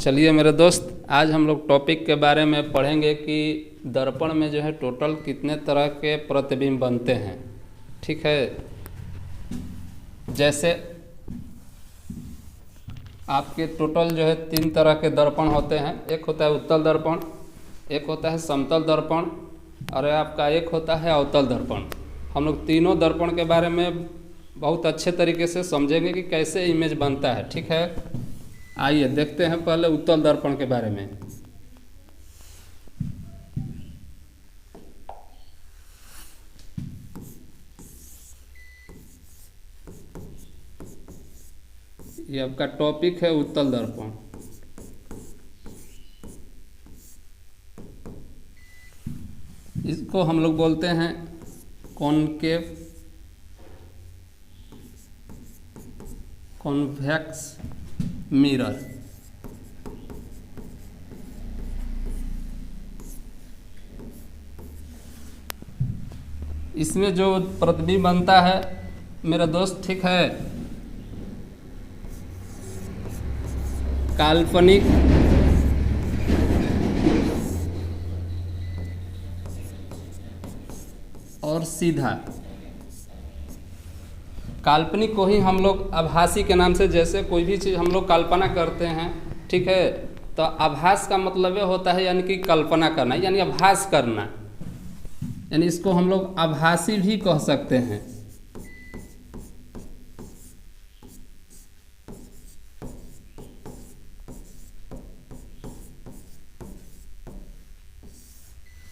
चलिए मेरे दोस्त, आज हम लोग टॉपिक के बारे में पढ़ेंगे कि दर्पण में जो है टोटल कितने तरह के प्रतिबिंब बनते हैं। ठीक है, जैसे आपके टोटल जो है 3 तरह के दर्पण होते हैं। एक होता है उत्तल दर्पण, एक होता है समतल दर्पण और आपका एक होता है अवतल दर्पण। हम लोग तीनों दर्पण के बारे में बहुत अच्छे तरीके से समझेंगे कि कैसे इमेज बनता है। ठीक है, आइए देखते हैं पहले उत्तल दर्पण के बारे में। ये आपका टॉपिक है उत्तल दर्पण। इसको हम लोग बोलते हैं कॉनकेव, कॉन्वेक्स मिरर। इसमें जो प्रतिबिंब बनता है मेरा दोस्त, ठीक है, काल्पनिक और सीधा। काल्पनिक को ही हम लोग आभासी के नाम से, जैसे कोई भी चीज़ हम लोग कल्पना करते हैं, ठीक है, तो आभास का मतलब ये होता है यानी कि कल्पना करना, यानी आभास करना, यानी इसको हम लोग आभासी भी कह सकते हैं।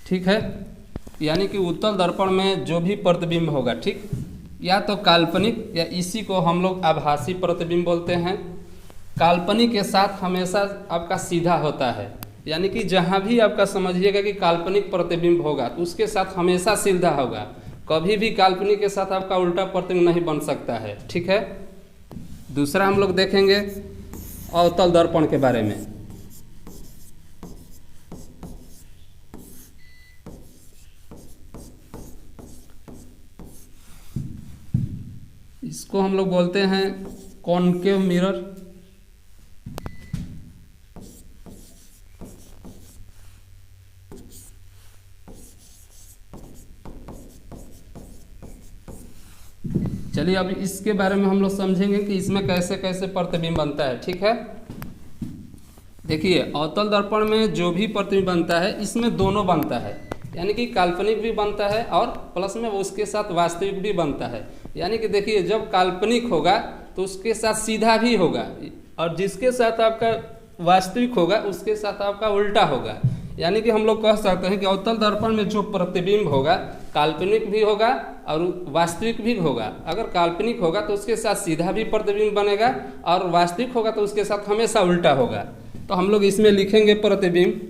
ठीक है, यानी कि उत्तल दर्पण में जो भी प्रतिबिंब होगा, ठीक, या तो काल्पनिक या इसी को हम लोग आभासी प्रतिबिंब बोलते हैं। काल्पनिक के साथ हमेशा आपका सीधा होता है, यानी कि जहाँ भी आपका समझिएगा कि काल्पनिक प्रतिबिंब होगा तो उसके साथ हमेशा सीधा होगा। कभी भी काल्पनिक के साथ आपका उल्टा प्रतिबिंब नहीं बन सकता है। ठीक है, दूसरा हम लोग देखेंगे अवतल दर्पण के बारे में। इसको हम लोग बोलते हैं कॉनकेव मिरर। चलिए अब इसके बारे में हम लोग समझेंगे कि इसमें कैसे कैसे प्रतिबिंब बनता है। ठीक है, देखिए अवतल दर्पण में जो भी प्रतिबिंब बनता है इसमें दोनों बनता है, यानी कि काल्पनिक भी बनता है और प्लस में उसके साथ वास्तविक भी बनता है। यानी कि देखिए जब काल्पनिक होगा तो उसके साथ सीधा भी होगा और जिसके साथ आपका वास्तविक होगा उसके साथ आपका उल्टा होगा। यानी कि हम लोग कह सकते हैं कि अवतल दर्पण में जो प्रतिबिंब होगा काल्पनिक भी होगा और वास्तविक भी होगा। अगर काल्पनिक होगा तो उसके साथ सीधा भी प्रतिबिंब बनेगा और वास्तविक होगा तो उसके साथ हमेशा उल्टा होगा। तो हम लोग इसमें लिखेंगे प्रतिबिंब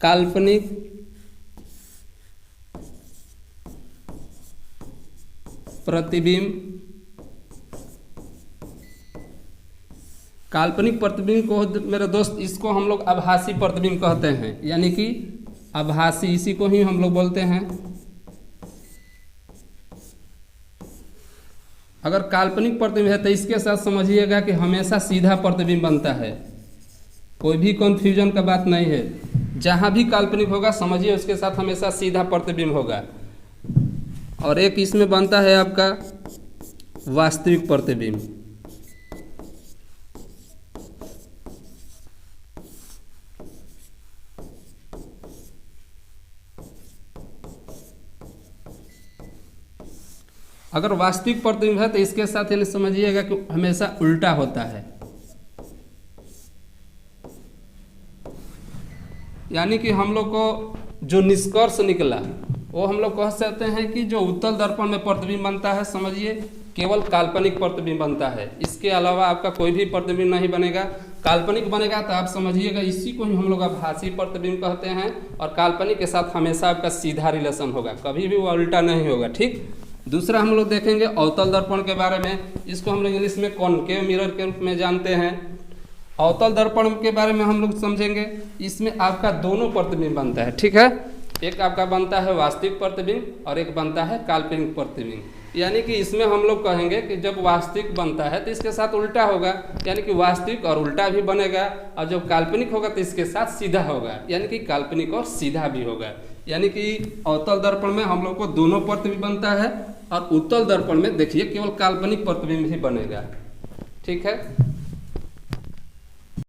काल्पनिक प्रतिबिंब। काल्पनिक प्रतिबिंब को मेरे दोस्त इसको हम लोग आभासी प्रतिबिंब कहते हैं, यानी कि आभासी, इसी को ही हम लोग बोलते हैं। अगर काल्पनिक प्रतिबिंब है तो इसके साथ समझिएगा कि हमेशा सीधा प्रतिबिंब बनता है, कोई भी कंफ्यूजन का बात नहीं है। जहाँ भी काल्पनिक होगा समझिए उसके साथ हमेशा सीधा प्रतिबिंब होगा। और एक इसमें बनता है आपका वास्तविक प्रतिबिंब। अगर वास्तविक प्रतिबिंब है तो इसके साथ यानी समझिएगा कि हमेशा उल्टा होता है, यानी कि हम लोग को जो निष्कर्ष निकला वो हम लोग कह सकते हैं कि जो उत्तल दर्पण में प्रतिबिंब बनता है समझिए केवल काल्पनिक प्रतिबिंब बनता है, इसके अलावा आपका कोई भी प्रतिबिंब नहीं बनेगा। काल्पनिक बनेगा तो आप समझिएगा इसी को ही हम लोग आभासी प्रतिबिंब कहते हैं और काल्पनिक के साथ हमेशा आपका सीधा रिलेशन होगा, कभी भी वो उल्टा नहीं होगा। ठीक, दूसरा हम लोग देखेंगे अवतल दर्पण के बारे में। इसको हम लोग इंग्लिश में कॉनकेव मिरर के रूप में जानते हैं। अवतल दर्पण के बारे में हम लोग समझेंगे, इसमें आपका दोनों प्रतिबिंब बनता है। ठीक है, एक आपका बनता है वास्तविक प्रतिबिंब और एक बनता है काल्पनिक प्रतिबिंब। यानी कि इसमें हम लोग कहेंगे कि जब वास्तविक बनता है तो इसके साथ उल्टा होगा, यानी कि वास्तविक और उल्टा भी बनेगा, और जब काल्पनिक होगा तो इसके साथ सीधा होगा, यानी कि काल्पनिक और सीधा भी होगा। यानी कि अवतल दर्पण में हम लोग को दोनों प्रतिबिंब बनता है, और उत्तल दर्पण में देखिए केवल काल्पनिक प्रतिबिंब ही बनेगा। ठीक है।